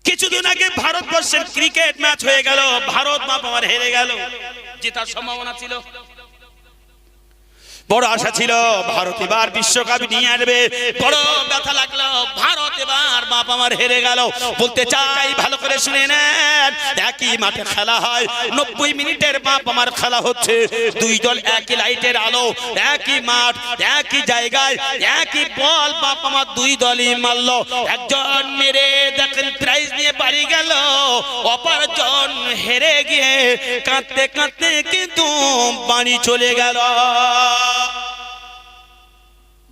কিছুদিন আগে ভারতবর্ষের ক্রিকেট ম্যাচ হয়ে গেল, ভারত বাপ আমার হেরে গেল। জেতার সম্ভাবনা ছিল, বড় আশা ছিল ভারত এবার বিশ্বকাপ নিয়ে আসবে, বড় ব্যথা লাগলো ভারত এবার বাপ আমার হেরে গেল। বলতে চাই ভালো করে শুনে নেন, একই মাঠে খেলা হয়, 90 মিনিটের বাপ আমার খেলা হচ্ছে, দুই দল একই লাইটের আলো, একই মাঠ, একই জায়গায়, একই বল বাপ আমার দুই দলই মারলো। একজন মেরে দেখেন প্রাইজ নিয়ে বাড়ি গেল, অপরজন হেরে গিয়ে কাঁদতে কাঁদতে কিন্তু বাড়ি চলে গেল।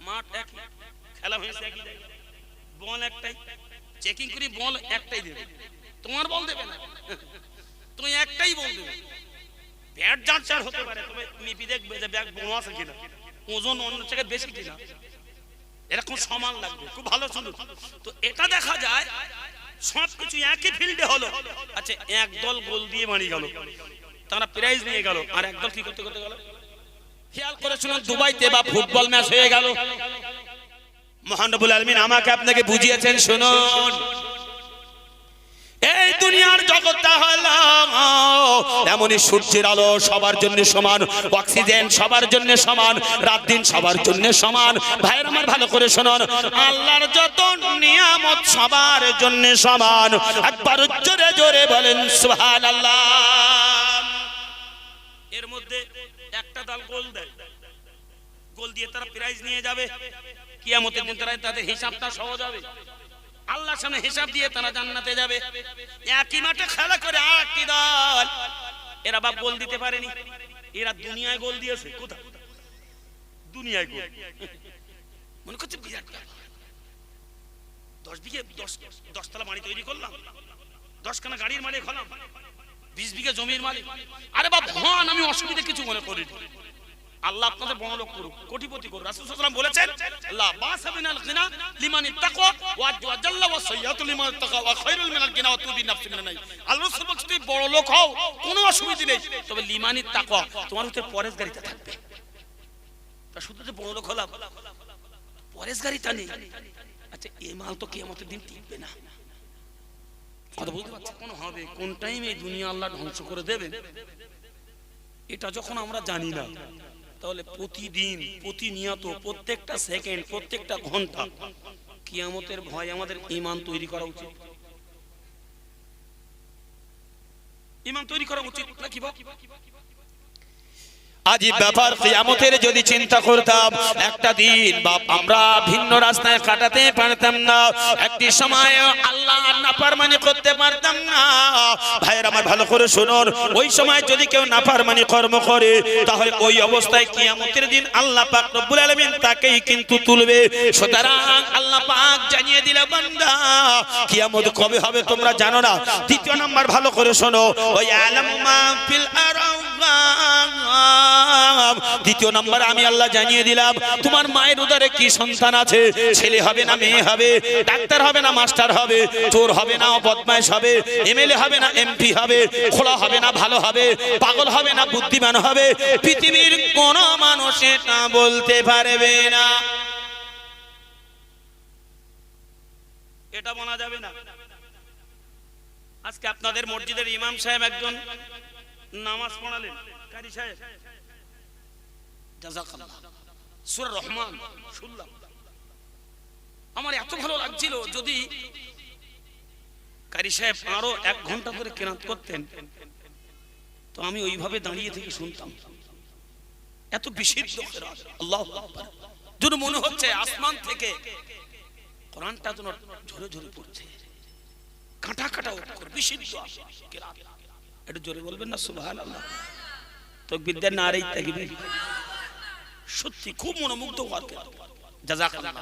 মাঠ এক, খেলা হয়েছে একই জায়গায়, বল একটাই, চেকিং করে বল একটাই দেবে, তোমার বল দেবে না, তুমি একটাই বল দেবে। ব্যাট যার হতে পারে, তবে মিপি দেখবে যে ব্যাগ বড় আছে কিনা, ওজন অন্য জায়গায় বেশি কিনা, এরকম সমান লাগবে। খুব ভালো শুনুন তো, এটা দেখা যায় সবকিছু একই ফিল্ডে হলো। আচ্ছা, এক দল গোল দিয়ে বাড়ি গেল, তারা প্রাইজ নিয়ে গেল, আর একদল কি করতে করতে গেল? খেয়াল করে শুনুন, দুবাইতে বা ফুটবল ম্যাচ হয়ে গেল, মহান রব্বুল আলামিন আমাকে আপনাকে বুঝিয়েছেন। শুনুন, এই দুনিয়ার জগৎটা হলো এমনই, সূর্যের আলো সবার জন্য সমান, অক্সিজেন সবার জন্য সমান, রাত দিন সবার জন্য সমান। ভাইয়ের আমার ভালো করে শুনুন, আল্লাহর যত নিয়ামত সবার জন্য সমান। একবার জোরে জোরে বলেন সুবহানাল্লাহ। এর মধ্যে একটা দল গোল দেয়, গোল দিয়ে তারা প্রাইজ নিয়ে যাবে, কিয়ামতের দিন তারা তাদের হিসাবটা সহজ হবে, আল্লাহর সামনে হিসাব দিয়ে তারা জান্নাতে যাবে। একই মাঠে খেলা করে আরেকটি দল, এরা বাপ গোল দিতে পারেনি, এরা দুনিয়ায় গোল দিয়েছে। কোথায়? দুনিয়ায় গোল। মনে করছে বিরাট ব্যাপার, 10 বিঘে 10 তলা বাড়ি তৈরি করলাম, 10 খানা গাড়ির মালিক হলাম, 20 বিঘে জমির মালিক। আরে বাপ ভগবান, আমি অসুবিধা কিছু মনে করিনি, আল্লাহ আপনাদের বড় লোক করুক, কোটিপতি করুক। রাসূল সাল্লাল্লাহু আলাইহি ওয়াসাল্লাম বলেছেন, আল্লাহ বাসাবিনাল গিনা লিমানিত তাকওয়া ওয়া জাল্লা ওয়া সাইয়াতু লিমানিত তাকওয়া ওয়া খায়রুল মিনাল গিনা ওয়া তুবি নাফসি মিনান নাই। আল্লাহ রাসূল বলেছেন, তুমি বড় লোক হও, কোনো অসুবিধা নেই, তবে লিমানিত তাকওয়া, তোমার ভিতরে পরেশগারিতা থাকবে। তা শুধু যে বড় লোক হলাম, পরেশগারিতা নেই, আচ্ছা এই মাল তো কিয়ামতের দিন টিকবে না। কথা বুঝতে পারছেন? কোন হবে, কোন টাইমে দুনিয়া আল্লাহ ধ্বংস করে দেবে, এটা যখন আমরা জানি না, তাহলে প্রতিদিন, প্রতিনিয়ত, প্রত্যেকটা সেকেন্ড, প্রত্যেকটা ঘন্টা কিয়ামতের ভয় আমাদের ঈমান তৈরি করা উচিত। ঈমান তৈরি করা উচিত নাকি বাপ? আজীব ব্যাপার, কিয়ামতের যদি চিন্তা করতাম, একটা দিন বাপ আমরা ভিন্ন রাস্তায় কাটাতে পারতাম না, একটি সময় আল্লাহর নাফরমানি করতে পারতাম না। ভাইয়ের আমার ভালো করে শুনুন, ওই সময় যদি কেউ নাফরমানি কর্ম করে, তাহলে ওই অবস্থায় কিয়ামতের দিন আল্লাহ পাক রব্বুল আলামিন তাকেই কিন্তু তুলবে। সুতরাং আল্লাহ পাক জানিয়ে দিল, বান্দা কিয়ামত কবে হবে তোমরা জানো না। দ্বিতীয় নাম্বার ভালো করে শোনো, ওই আলামু মা ফিল আরওয়াম, দ্বিতীয় নাম্বার আমি আল্লাহ জানিয়ে দিলাম, তোমার মায়ের উদরে কি সন্তান আছে, ছেলে হবে না মেয়ে হবে, ডাক্তার হবে না মাস্টার হবে, চোর হবে না বদমাইশ হবে, এমএলএ হবে না এমপি হবে, খোলা হবে না ভালো হবে, পাগল হবে না বুদ্ধিমান হবে, পৃথিবীর কোন মানুষ এটা বলতে পারবে না, এটা বলা যাবে না। আজকে আপনাদের মসজিদের ইমাম সাহেব একজন নামাজ পড়ালেন, কারি সাহেব, জাযাকাল্লাহ, সূরা রহমান শুনলাম, আমার এত ভালো লাগছিল, যদি কারি সাহেব আরো 1 ঘন্টা ধরে কেরাত করতেন, তো আমি ওইভাবে দাঁড়িয়ে থেকে শুনতাম। এত বিশুদ্ধ কেরাত, আল্লাহু আকবার, যেন মনে হচ্ছে আসমান থেকে কোরআনটা যেন ঝরে ঝরে পড়ছে, কাঁটা কাঁটা অক্ষর, বিশুদ্ধ কেরাত। একটু জোরে বলবেন না সুবহানাল্লাহ? তাকবীর দেন, নারে তাকবীর। সত্যি খুব মনোমুগ্ধ হওয়ার কেরাত। জাযাকাল্লাহ,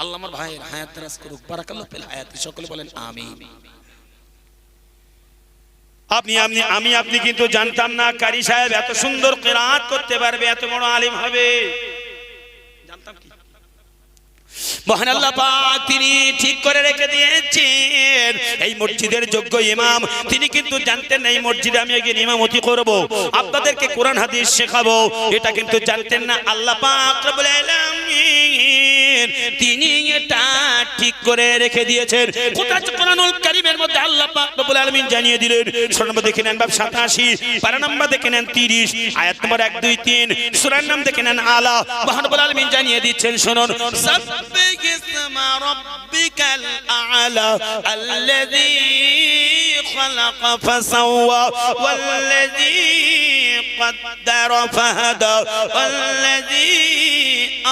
আল্লাহ আমার ভাইয়ের হায়াত দারাজ করুক, বারাকাল্লাহু ফিল হায়াতি, সকলে বলেন আমিন। আপনি কিন্তু জানতাম না কারি সাহেব এত সুন্দর কিরাত করতে পারবে, এত বড় আলেম হবে, জানতাম কি? মহান আল্লাহ পাক তিনি ঠিক করে রেখে দিয়েছেন এই মসজিদের যোগ্য ইমাম। তিনি কিন্তু জানতেন না এই মসজিদে আমি একদিন ইমামতি করব, আপনাদেরকে কোরআন হাদিস শেখাবো, এটা কিন্তু জানতেন না। আল্লাহ পাক রব্বুল আলামিন তিনি এটা ঠিক করে রেখে দিয়েছেন। কোরআনুল কারীমের আল্লাহ পাক রব্বুল আলামিন জানিয়ে দিলেন। সূরা নম্বর দেখে নেন বাব 87, পারা নম্বর দেখে নেন 30, আয়াত নম্বর 1 2 3, সূরার নাম দেখে নেন আলা। মহান রব্বুল আলামিন জানিয়ে দিচ্ছেন, শুনুন, সাব্বিহিসমা রাব্বিকাল আ'লা আল্লাযী খালাকা ফাসাওয়া ওয়াল্লাযী قدر فهدى والذي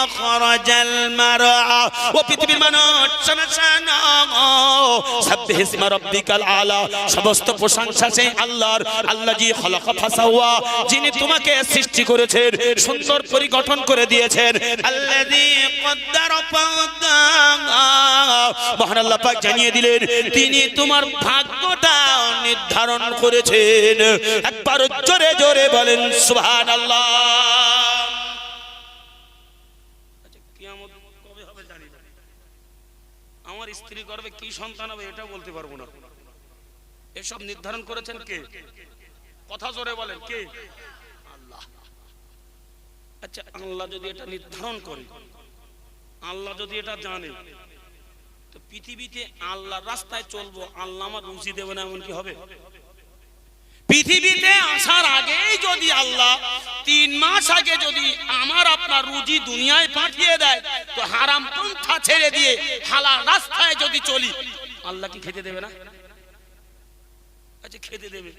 أخرج المرعى وبتبي المنوت شنشانا سبح اسم ربك الأعلى সমস্ত প্রশংসা সেই আল্লাহর, আল্লাযী খালাকা ফাসাওয়া, যিনি তোমাকে সৃষ্টি করেছেন, সুন্দর পরিগঠন করে দিয়েছেন, আল্লাযী কদ্দারা ফাহাদা, মহান আল্লাহ পাক জানিয়ে দিলেন তিনি তোমার ভাগ্যটা নির্ধারণ করেছেন। একবার জোরে জোরে বলেন সুবহানাল্লাহ। আচ্ছা, কিয়ামত কবে হবে জানি না, আমার স্ত্রী গর্ভে কি সন্তান হবে এটা বলতে পারবো না। এসব নির্ধারণ করেছেন কে? কথা জোরে বলেন কে? আল্লাহ। আচ্ছা, আল্লাহ যদি এটা নির্ধারণ করে, আল্লাহ যদি এটা জানে, তো পৃথিবীতে আল্লাহর রাস্তায় চলবো, আল্লাহ আমার রুজি দেবে না এমন কি হবে? পৃথিবীতে আসার আগেই যদি আল্লাহ 3 মাস আগে যদি আমার আপনার রুজি দুনিয়ায় পাঠিয়ে দেয়, তো হারাম পন্থা ছেড়ে দিয়ে হালাল রাস্তায় যদি চলি, আল্লাহ কি খেতে দেবে না? আচ্ছা, খেতে দেবে।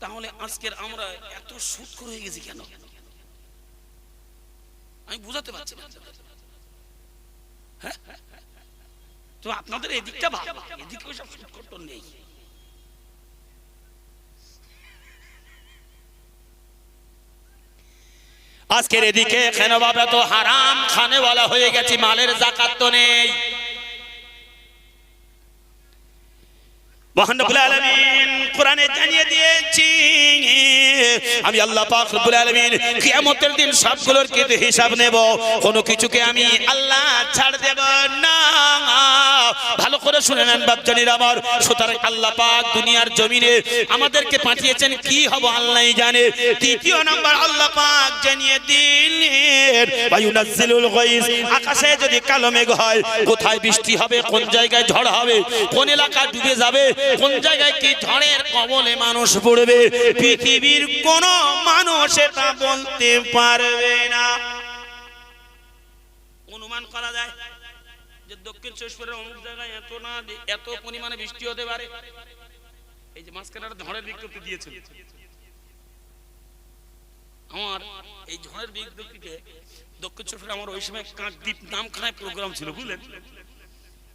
তাহলে আজকের আমরা এত সুদখোর হয়ে গেছি কেন? আমি বুঝাতে পারছি না। হ্যাঁ, তো আপনাদের এদিকটা ভালো, এদিকে ওইসব সুদখোর নেই। আজকের এদিকে কেন বাবা তো হারাম খানেওয়ালা হয়ে গেছি, মালের যাকাত তো নেই। মহান রব্বুল আলামিন কোরআনে জানিয়ে দিয়েছি, আমি আল্লাহ পাক রব্বুল আলামিন কিয়ামতের দিন সবগুলোর কি হিসাব নেব, কোনো কিছুকে আমি আল্লাহ ছাড় দেব না। ভালো করে শুনে নেন বাপজানিরা আমার। সুতরাং আল্লাহ পাক দুনিয়ার জমিনে আমাদেরকে পাঠিয়েছেন কি হব আল্লাহই জানে। তৃতীয় নাম্বার আল্লাহ পাক জানিয়ে দিলেন ওয়ায়ুনাজ্জিলুল গায়স, আকাশে যদি কালো মেঘ হয়, কোথায় বৃষ্টি হবে, কোন জায়গায় ঝড় হবে, কোন এলাকা ডুবে যাবে, কোন জায়গায় কি ঝড়ের কবলে মানুষ পড়বে, পৃথিবীর কোন মানুষ এটা বলতে পারবে না। অনুমান করা যায় যে দক্ষিণ চব্বিশ অমুক জায়গায় এত পরিমাণে বৃষ্টি হতে পারে। এই যে মাঝখানে ঝড়ের বিজ্ঞপ্তি দিয়েছে, আমার এই ঝড়ের বিজ্ঞপ্তিতে দক্ষিণ চব্বিশ আমার ওই সময় কাকদ্বীপ নামখানায় প্রোগ্রাম ছিল, বুঝলেন।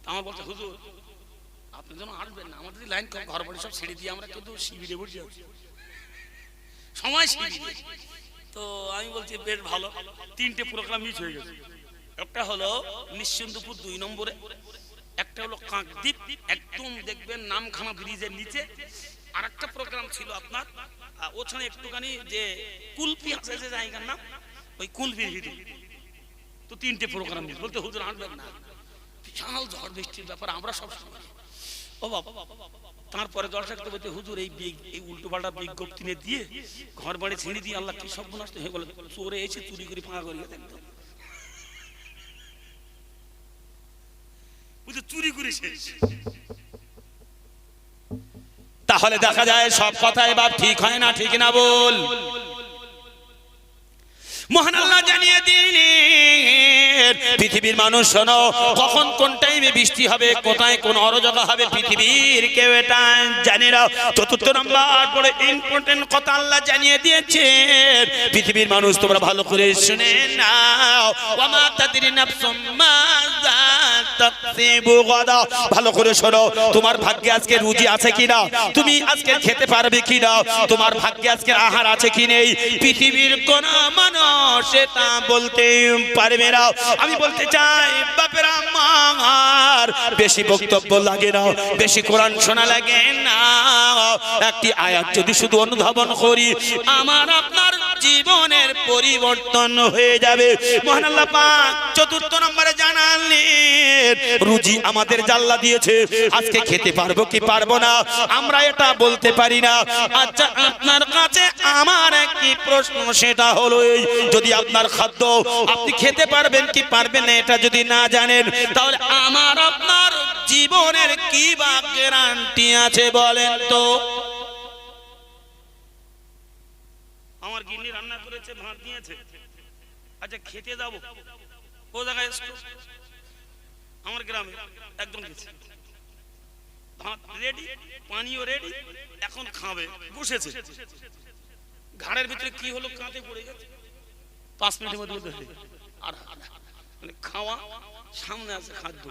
আমার বলছে হুজুর আপনি যেন আসবেন না, আমাদের লাইন ঘর বাড়ি সব ছেড়ে দিয়ে আমরা কিন্তু শিবিরে বসে আছি, সময় শিবিরে। তো আমি বলছি বেশ ভালো, 3টে প্রোগ্রাম মিস হয়ে গেছে। একটা হলো নিশ্চিন্দপুর 2 নম্বরে, একটা হলো কাকদ্বীপ একদম দেখবেন নামখানা ব্রিজের নিচে, আর একটা প্রোগ্রাম ছিল আপনার ওখানে একটুখানি যে কুলপি আছে যে জায়গার নাম, ওই কুলপির ভিতরে। তো 3টে প্রোগ্রাম মিস। বলতে হুজুর আসবেন না, বিশাল ঝড় বৃষ্টির ব্যাপার, আমরা সব সময়। ও বাবা, তারপরে দর্শকদের বলতে হুজুর এই উল্টো পাল্টা বিজ্ঞপ্তি দিয়ে ঘর বাড়ি ছেড়ে দিয়ে আল্লাহ কি সব নষ্ট হয়ে গেল, চোরে এসে চুরি করে ফাঁকা করে গেছে, চুরি করে শেষ। তাহলে দেখা যায় সব কথাই বাপ ঠিক হয় না, ঠিক না বল। মহান আল্লাহ জানিয়ে দিলেন পৃথিবীর মানুষ শোনো, কখন কোন টাইমে বৃষ্টি হবে, কোথায় কোন অরজগা হবে, পৃথিবীর কেউ এটা জানে না। চতুর্থ নাম্বার বড় ইম্পর্টেন্ট কথা আল্লাহ জানিয়ে দিয়েছেন, পৃথিবীর মানুষ তোমরা ভালো করে শুনে নাও, ওয়ামা তাদরি নাফসুম মাযা তাকসিবু গাদা। ভালো করে শোনো, তোমার ভাগ্যে আজকে রুজি আছে কিনা, তুমি আজকে খেতে পারবে কিনা, তোমার ভাগ্যে আজকে আহার আছে কি নেই, পৃথিবীর কোন মানুষ সেটা বলতে পারবে না। আমি বলতে চাই বাপেরা আমার বেশি বক্তব্য লাগে না, বেশি কোরআন শোনা লাগে না, একটি আয়াত যদি শুধু অনুধাবন করি আমার আপনার জীবনের পরিবর্তন হয়ে যাবে। মহান আল্লাহ পাক চতুর্থ নম্বরে জানালেন রুজি আমাদের জাল্লা দিয়েছে, আজকে খেতে পারবো কি পারবো না আমরা এটা বলতে পারি না। আচ্ছা আপনার কাছে আমার একটি প্রশ্ন, সেটা হলো যদি আপনার খাদ্য আপনি খেতে পারবেন কি পারবেন না এটা যদি না জানেন, তাহলে আমার আপনার জীবনের কি বা গ্যারান্টি আছে বলেন তো? আমার গিন্নি রান্না করেছে, ভাত দিয়েছে, আচ্ছা খেতে যাবো, ও জায়গায় আমার গ্রামে একদম গেছে, ভাত রেডি, পানিও রেডি, এখন খাবে, বসেছে, ঘাড়ের ভিতরে কি হলো, কাঁধে পড়ে গেছে, 5 মিনিটের মধ্যে আর মানে খাওয়া সামনে আছে, খাদ্য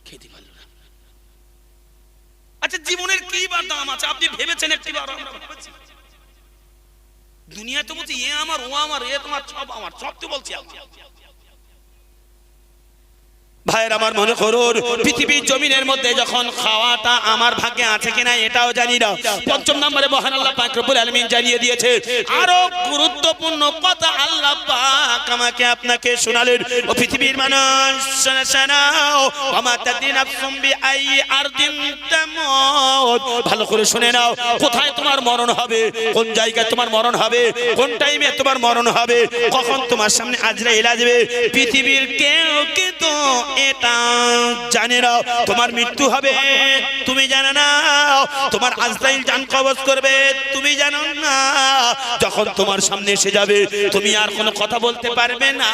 খেতে পারলো না। আচ্ছা জীবনের কি বা দাম আছে আপনি ভেবেছেন একটিবার? আমরা ভেবেছি? দুনিয়া তো বলছে এ আমার, ও আমার, এ তোমার, সব আমার, সব তো বলছি। ভাইয়ের আমার মনে করুন, পৃথিবীর জমিনের মধ্যে যখন খাওয়াটা আমার ভাগ্যে আছে কিনা এটাও জানি না। ৫ম নম্বরে মহান আল্লাহ পাক রব্বুল আলামিন জানিয়ে দিয়েছে আরো গুরুত্বপূর্ণ কথা আল্লাহ পাক আমাকে আপনাকে শোনালেন। ও পৃথিবীর মানুষ শোনাও, ওমা তাদরি নাফসুম বিআই আরদিন তামুত, ভালো করে শুনে নাও, কোথায় তোমার মরণ হবে, কোন জায়গায় তোমার মরণ হবে, কোন টাইমে তোমার মরণ হবে, কখন তোমার সামনে আজরাইল আসবে, পৃথিবীর কেউ কিন্তু এটা জানে না। তোমার মৃত্যু হবে তুমি জানো না, তোমার আজরাইল জান কবজ করবে তুমি জানো না। যখন তোমার সামনে এসে যাবে তুমি আর কোনো কথা বলতে পারবে না,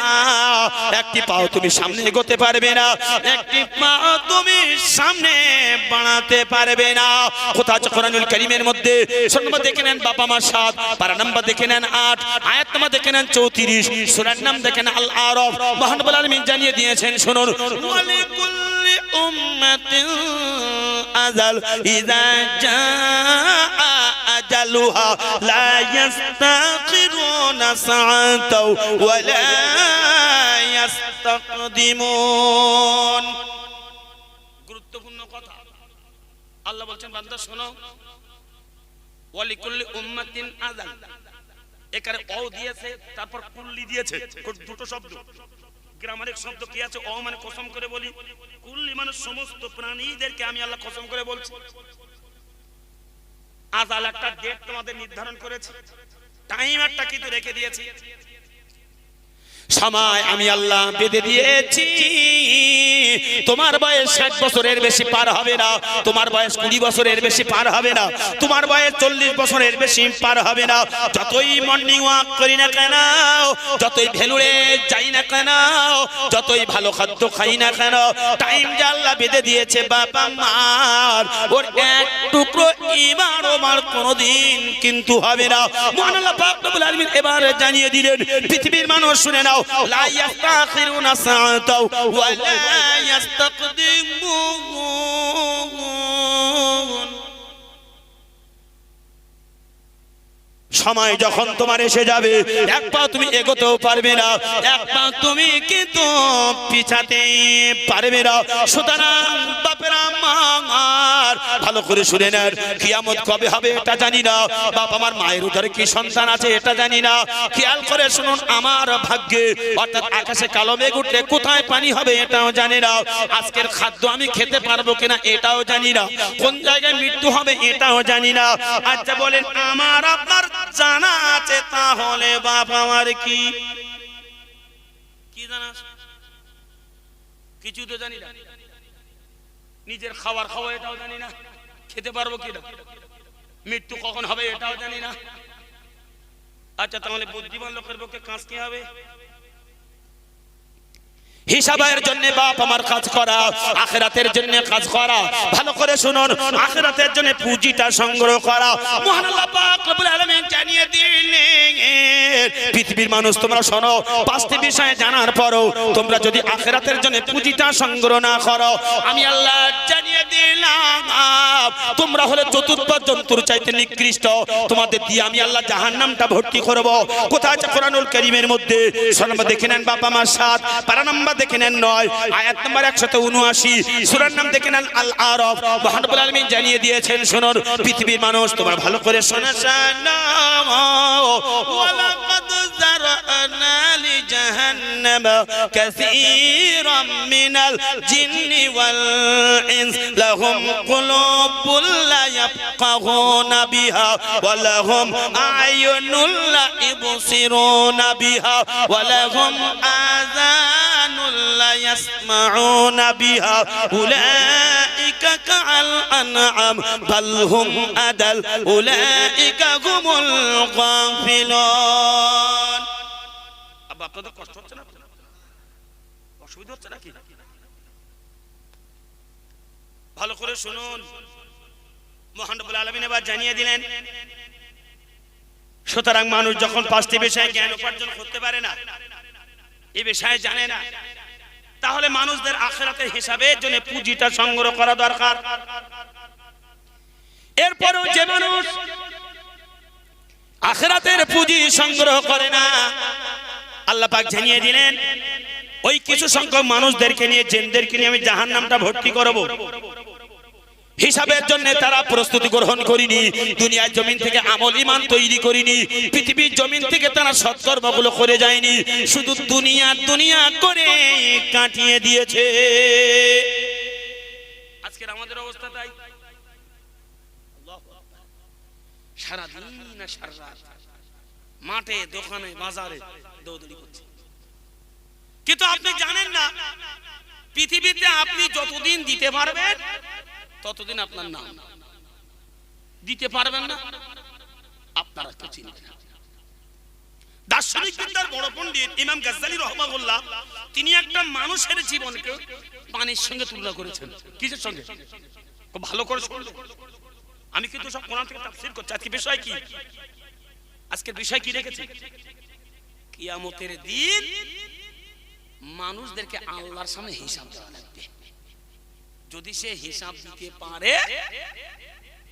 একটি পাও তুমি সামনে এগোতে পারবে না, একটি পাও তুমি সামনে বাড়াতে পারবে না। কোথা আছে কোরআনুল কারীমের মধ্যে? সূরা নম্বর দেখে নেন বাবা মা 7, পারা নম্বর দেখে নেন 8, আয়াত নম্বর দেখে নেন 34, সূরার নাম দেখেন আল আরাফ। মহান রব্বুল আলামিন জানিয়ে দিয়েছেন শুনুন, ওয়ালিকুল্লি উম্মাতিন আজাল ইযা জাআ আজালুহা লা ইস্তাখিরুনা সাআতাও ওয়া লা ইস্তাকদিমুন। গুরুত্বপূর্ণ কথা আল্লাহ বলছেন, বান্দা শোনো, ওয়ালিকুল্লি উম্মাতিন আজাল, এখানে অ দিয়েছে, তারপর কুল্লি দিয়েছে, দুটো শব্দ, গ্রামারিক শব্দ কি আছে? ও মানে কসম করে বলি, কুল্লি মানে সমস্ত প্রাণীদেরকে আমি আল্লাহ কসম করে বলছি। আজাল একটা ডেট তোমাদের নির্ধারণ করেছি, টাইম একটা কিন্তু রেখে দিয়েছি, সময় আমি আল্লাহ বেঁধে দিয়েছি। তোমার বয়স 60 বছরের বেশি পার হবে না, তোমার বয়স 20 বছরের বেশি পার হবে না, তোমার বয়স 40 বছরের বেশি পার হবে না। যতই মর্নিং ওয়াক করি না কেন, যতই ভেলুড়ে যাই না কেন, যতই ভালো খাদ্য খাই না কেন, টাইম যে আল্লাহ বেঁধে দিয়েছে বাবা মার, ওর এক টুকরো ইমান ওমার কোনোদিন কিন্তু হবে না। মহান আল্লাহ পাক রব্বুল আলামিন এবার জানিয়ে দিলেন, পৃথিবীর মানুষ শুনে নাও, লা ইস্তাখিরুনা সাআতাও ওয়া লা ইস্তাকদিমুন। সময় যখন তোমার এসে যাবে এক পা তুমি এগোতেও পারবে না, এক পা তুমি কিন্তু পিছাতে পারবে না। সুতরাং বাপেরা মার ভালো করে শুনে নেন, কিয়ামত কবে হবে এটা জানি না, বাপ আমার মায়ের উদরে কি সন্তান আছে এটা জানি না। খেয়াল করে শুনুন, আমার ভাগ্যে অর্থাৎ আকাশে কালো মেঘ উঠলে কোথায় পানি হবে এটাও জানি না, আজকের খাদ্য আমি খেতে পারবো কিনা এটাও জানি না, কোন জায়গায় মৃত্যু হবে এটাও জানি না। আচ্ছা বলেন, আমার আপনার জানা আছে, তাহলে বাপ আমার কি কি জানা? কিছু তো জানি না। নিজের খাবার খাওয়া এটাও জানি না, খেতে পারবো কিনা, মৃত্যু কখন হবে এটাও জানি না। আচ্ছা তাহলে বুদ্ধিমান লোকের পক্ষে কাজ কি হবে? হিসাবের জন্য বাপ আমার কাজ করা, আখিরাতের জন্য কাজ করা। ভালো করে শুনুন, আখিরাতের জন্য পুঁজিটা সংগ্রহ করা। মহান আল্লাহ পাক রব্বুল আলামিন জানিয়ে দিলেন, পৃথিবীর মানুষ তোমরা শোনো, 5টি বিষয় জানার পরও তোমরা যদি আখিরাতের জন্য পুঁজিটা সংগ্রহ না করো, আমি আল্লাহ জানিয়ে দিলাম তোমরা হলে চতুর্থ জন্তুর চাইতে নিকৃষ্ট, তোমাদের দিয়ে আমি আল্লাহ জাহান্নামটা ভর্তি করব। কোথায় আছে কোরআনুল কারীমের মধ্যে? সূরা নম্বর দেখে নেন বাবা মা 7, পারা নম্বর দেখে নেন 9, আয়াত নম্বর 179, সূরার নাম দেখে নেন আল আরাফ। মহান রব্বুল আলামিন জানিয়ে দিয়েছেন শুনুন, পৃথিবীর মানুষ তোমরা ভালো করে শোনা ওয়ালাকাদ যারানা লিজাহান্নাম কাসীরাম মিনাল জিন্নি ওয়াল ইনস লাহুম কুলুবুন লা ইয়াফকাহুনা বিহা ওয়া লাহুম আ'য়ুনুন লা ইবসিরুনা বিহা ওয়া লাহুম আযানুন لا يسمعون بها أولئك الأنعام بل هم أضل أولئك هم الغافلون আব্বা আপনাদের কষ্ট হচ্ছে না অসুবিধা হচ্ছে নাকি ভালো করে শুনুন মহান রব্বুল আলামিন এবার জানিয়ে দিলেন সুতরাং মানুষ যখন পাঁচটি বিষয়ে জ্ঞান উপার্জন করতে পারে না এই বিষয়ে জানে না তাহলে মানুষদের আখিরাতের হিসাবের জন্য পুঁজিটা সংগ্রহ করা দরকার এরপরও যে মানুষ আখিরাতের পুঁজি সংগ্রহ করে না আল্লাহ পাক জানিয়ে দিলেন ওই কিছু সংখ্যক মানুষদেরকে নিয়ে জিনদেরকে নিয়ে আমি জাহান্নামটা ভর্তি করব হিসাবের জন্য তারা প্রস্তুতি গ্রহণ করেনি দুনিয়ার জমিন থেকে আমল ঈমান তৈরি করেনি পৃথিবীর জমিন থেকে তারা সৎকর্মগুলো করে যায়নি শুধু দুনিয়া করে কাটিয়ে দিয়েছে আজকের আমাদের অবস্থা তাই সারা দিন আর সারা রাত মাঠে দোকানে বাজারে দৌড়দৌড়ি করছে কিন্তু আপনি জানেন না পৃথিবীতে আপনি যতদিন দিতে পারবেন ততদিন আপনার নাম দিতে পারবেন না আপনারা কেউ চিনবেন না দার্শনিক বিদ্যার বড় পণ্ডিত ইমাম গাজ্জালী রাহিমাহুল্লাহ তিনি একটা মানুষের জীবনকে পানির সঙ্গে তুলনা করেছেন কিসের সঙ্গে খুব ভালো করে শুনুন আমি কিন্তু সব কোরআন থেকে তাফসীর করছি আজকে বিষয় কি আজকের বিষয় কি রেখেছি কিয়ামতের দিন মানুষদেরকে আল্লাহর সামনে হিসাব দেওয়া লাগবে যদি সে হিসাব দিতে পারে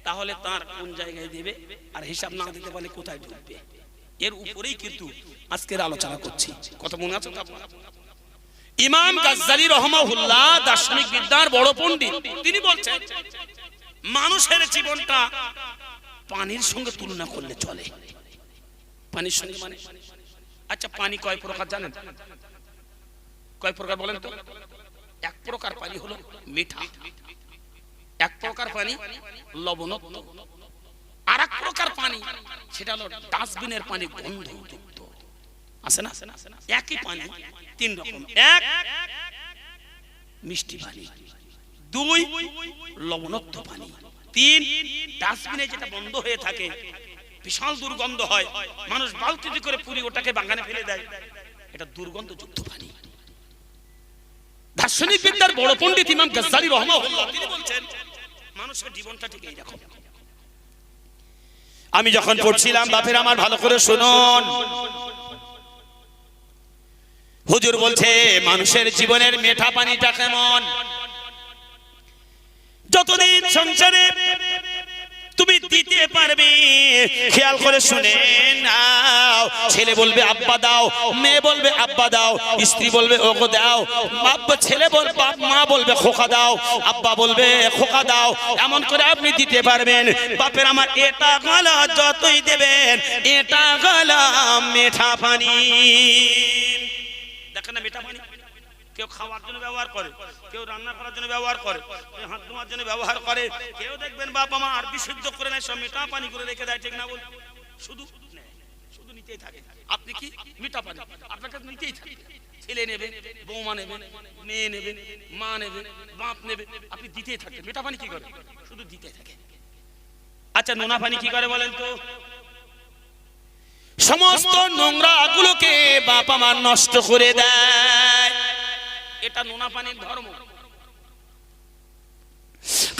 তাহলে তার কোন জায়গায় দেবে আর হিসাব না দিতে পারলে কোথায় ঢুকবে এর উপরেই কিন্তু আজকের আলোচনা করছি কত মনে আছে ইমাম গাজ্জালী রাহিমাহুল্লাহ দার্শনিক বিদ্যার বড় পণ্ডিত তিনি বলছেন মানুষের জীবনটা পানির সঙ্গে তুলনা করলে চলে পানির সঙ্গে মানে আচ্ছা পানি কয় প্রকার জানেন কয় প্রকার বলেন তো এক প্রকার পানি হলো মিঠা এক প্রকার পানি লবণাক্ত আর এক প্রকার পানি সেটা হলো ডাস্টবিনের পানি গন্ধযুক্ত আছে না একই পানি তিন রকম এক মিষ্টি পানি দুই লবণাক্ত পানি তিন ডাস্টবিনে যেটা বন্ধ হয়ে থাকে বিশাল দুর্গন্ধ হয় মানুষ বালতিতে করে পুরি ওটাকে বাগানে ফেলে দেয় এটা দুর্গন্ধযুক্ত পানি দার্শনিক বিদ্যার বড় পণ্ডিত ইমাম গাজ্জালী রাহিমাহুল্লাহ তিনি বলছেন মানুষের জীবনটা ঠিক এই রকম আমি যখন পড়ছিলাম বাপের আমার ভালো করে শুনুন হুজুর বলছে মানুষের জীবনের মিঠা পানিটা কেমন যতদিন সংসারে তুমি দিতে পারবে খেয়াল করে শুনে নাও ছেলে বলবে আব্বা দাও মেয়ে বলবে আব্বা দাও স্ত্রী বলবে ওগো দাও বাপ ছেলে বলবে মা বলবে খোকা দাও আব্বা বলবে খোকা দাও এমন করে আপনি দিতে পারবেন বাপের আমার এটা গলা যতই দেবেন এটা গলা মিঠা পানি দেখেন না মিঠা পানি কেউ খাওয়ার জন্য ব্যবহার করে কেউ রান্না করার জন্য ব্যবহার করে কেউ হাত ধোয়ার জন্য ব্যবহার করে কেউ দেখবেন বাবা মা আর বিশুদ্ধ করে নেয় সব মিঠা পানি করে রেখে দেয় ঠিক না বল শুধু নিতেই থাকে আপনি কি মিঠা পানি আপনার কাছে নিতেই থাকে ছেলে নেবেন বৌমা নেবেন মেয়ে নেবেন মা নেবেন বাপ নেবে আপনি দিতেই থাকেন মিঠা পানি কি করে শুধু দিতেই থাকে আচ্ছা নোনা পানি কি করে বলেন তো সমস্ত নোংরা গুলোকে বাবা মা নষ্ট করে দেয় এটা নোনা পানির ধর্ম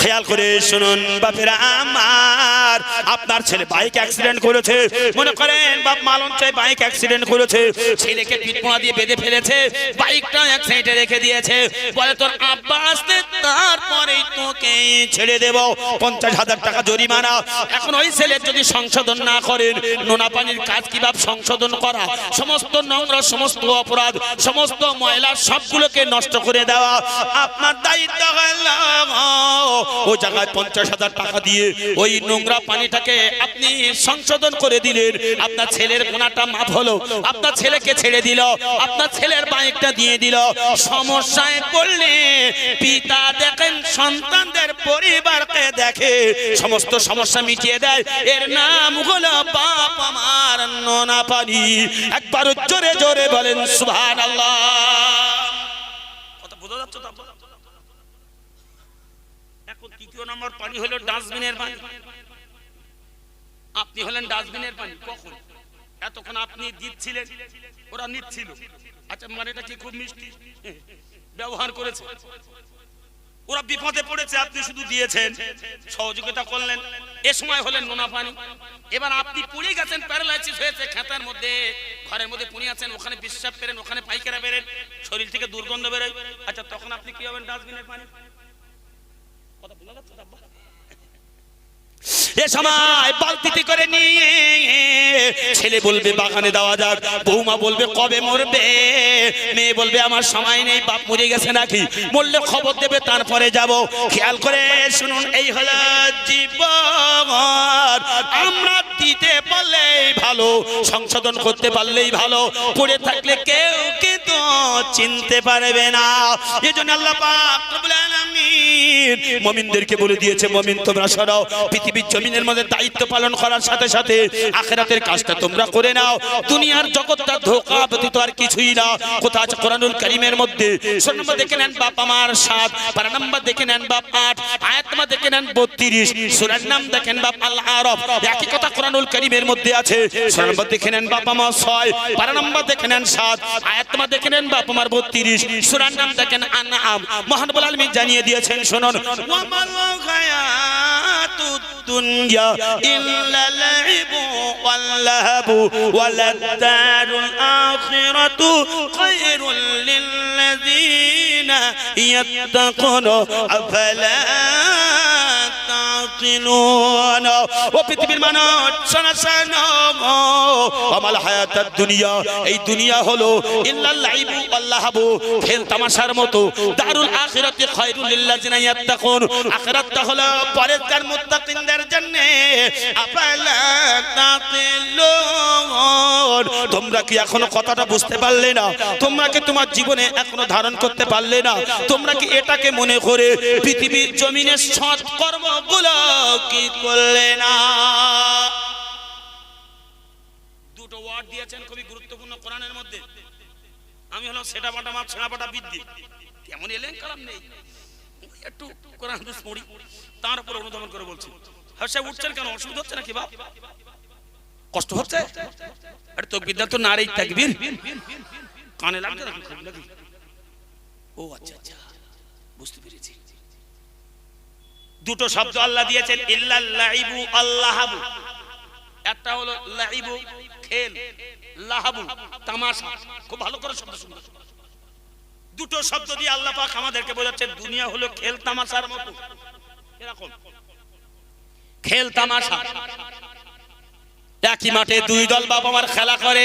খেয়াল করে শুনুন বাপেরা আমার আপনার ছেলে বাইক অ্যাক্সিডেন্ট করেছে মনে করেন বাপ মালন চাই বাইক অ্যাক্সিডেন্ট করেছে ছেলেকে পিটপোনা দিয়ে বেঁধে ফেলেছে বাইকটা এক সাইডে রেখে দিয়েছে বলে তোর আব্বা আসতে তারপরেই তোকে ছেড়ে দেব 50,000 টাকা জরিমানা এখন ওই ছেলে যদি সংশোধন না করেন নোনা পানির কাজ কিভাবে সংশোধন করা সমস্ত নোংরা সমস্ত অপরাধ সমস্ত ময়লা সবগুলোকে নষ্ট করে দেওয়া আপনার দায়িত্ব হলো ও জায়গায় 50,000 টাকা দিয়ে ওই নোংরা পানিটাকে আপনি সংশোধন করে দিলেন আপনার ছেলের গুনাহটা মাফ হলো আপনার ছেলেকে ছেড়ে দিল আপনার ছেলের বাইকটা দিয়ে দিল সমস্যায় পড়লে পিতা দেখেন সন্তানদের পরিবারকে দেখে সমস্ত সমস্যা মিটিয়ে দেয় এর নাম হলো বাপ আমার নোনা পানি একবার জোরে জোরে বলেন সুবহানাল্লাহ কথা বোঝা যাচ্ছে তো এখন দ্বিতীয় নম্বর পানি হলো ডাস্টবিনের পানি। আপনি হলেন ডাস্টবিনের পানি। কখন? এতক্ষণ আপনি দিচ্ছিলেন, ওরা নিচ্ছিল। আচ্ছা, মানে এটা কি খুব মিষ্টি ব্যবহার করেছে? ওরা বিপদে পড়েছে, আপনি শুধু দিয়েছেন, সহযোগিতা করলেন। এ সময় হলেন নোনা পানি। এবার আপনি পুড়ে গেছেন, প্যারালাইসিস হয়েছে, খেতার মধ্যে ঘরের মধ্যে পুড়ে আছেন, ওখানে বিশ্বাস পেরেন, ওখানে পায়খানা বেরেন, শরীর থেকে দুর্গন্ধ বেরোয়। আচ্ছা, তখন আপনি কি হবেন? ডাস্টবিনের পানি। কথা বোঝা যাচ্ছে? এ সময় বালতিতে করে নিয়ে ছেলে বলবে বাগানে দেওয়া যাক, বৌমা বলবে কবে মরবে, মেয়ে বলবে আমার সময় নেই, বাপ মরে গেছে নাকি, মরলে খবর দেবে তারপরে যাব। খেয়াল করে শুনুন, এই হলো জীবন। আমরা দিতে পারলেই ভালো, সংশোধন করতে পারলেই ভালো, পড়ে থাকলে কেউ কিন্তু চিনতে পারবে না। এজন্য আল্লাহ পাক রব্বুল আলামিন মুমিনদেরকে বলে দিয়েছে, মুমিন তোমরা সরাও, পৃথিবীর জমিনের মধ্যে দায়িত্ব পালন করার সাথে সাথে আখিরাতের কাজটা তোমরা করে নাও। দুনিয়ার জগৎটা ধোঁকা ব্যতীত আর কিছুই না। কোথা আছে কোরআনুল কারীমের মধ্যে? সূরা নম্বর দেখে নেন বাপ আমার 7, পারা নম্বর দেখে নেন বাপ 8, আয়াত নম্বর দেখে নেন 32, সূরার নাম দেখেন বাপ আল আরাফ। একই কথা কোরআনুল কারীমের মধ্যে আছে। সূরা নম্বর দেখে নেন বাপ আমার 6, পারা নম্বর দেখে নেন 7, আয়াত নম্বর দেখে নেন বাপ আমার 32, সূরার নাম দেখেন আনআম। মহান রব্বুল আলামিন জানিয়ে দিয়েছেন, শুনুন, ওয়া মাল হায়াতুদ দুনিয়া ইল্লা লাইবু ওয়াল লাহবু ওয়ালাদ-দারুল আখিরাতু খায়রুল লিল্লাযিনা ইয়াত্তাকুনা আফালা তাকিলুন। ও পৃথিবীর মানুষ শোনো শোনো, আমাল হায়াতুদ দুনিয়া, এই দুনিয়া হলো ইল্লা লাইবু ওয়াল লাহবু, খেল তামাশার মতো। দারুল আখিরাতি খায়রুল লিল্লাযিনা ইয়াত্তাকুন, আখিরাতটা হলো পরেজগার মুত্তাকিনদের জন্য। আফালা তাকিলুন। তোমরা কি এখনো কথাটা বুঝতে পারলে না? তোমরা কি তোমার জীবনে এখনো ধারণ করতে পারলে না? তোমরা কি এটাকে মনে করে পৃথিবীর জমিনে সৎ কর্মগুলো কি করলে না? দুটো ওয়ার্ড দিয়েছেন খুবই গুরুত্বপূর্ণ কোরআনের মধ্যে। আমি হলাম সেটা বাটা মাপ ছেড়া বাটা বৃদ্ধি, তেমন এলেন কালাম নেই, একটু কোরআন হাদিস পড়ি, তার উপর অনুধাবন করে বলছি। হাসা উঠছেন কেন? অসুবিধা হচ্ছে নাকি বাপ? কষ্ট হচ্ছে? আরে তো বিদ্যা তো নারী তাকবীর কানে লাগছে নাকি? ও আচ্ছা আচ্ছা, বুঝতে পেরেছি। দুটো শব্দ আল্লাহ দিয়েছেন, ইল্লাল লাইবু আল্লাহাবু। একটা হলো লাইবু খেল, লাহাবু তামাশা। খুব ভালো করে শব্দ শুনুন। দুটো শব্দ দিয়ে আল্লাহ পাক আমাদেরকে বোঝাচ্ছেন দুনিয়া হলো খেল তামাশার মতো। এরকম খেল তামাশা। একই মাঠে দুই দল বাবা মার খেলা করে,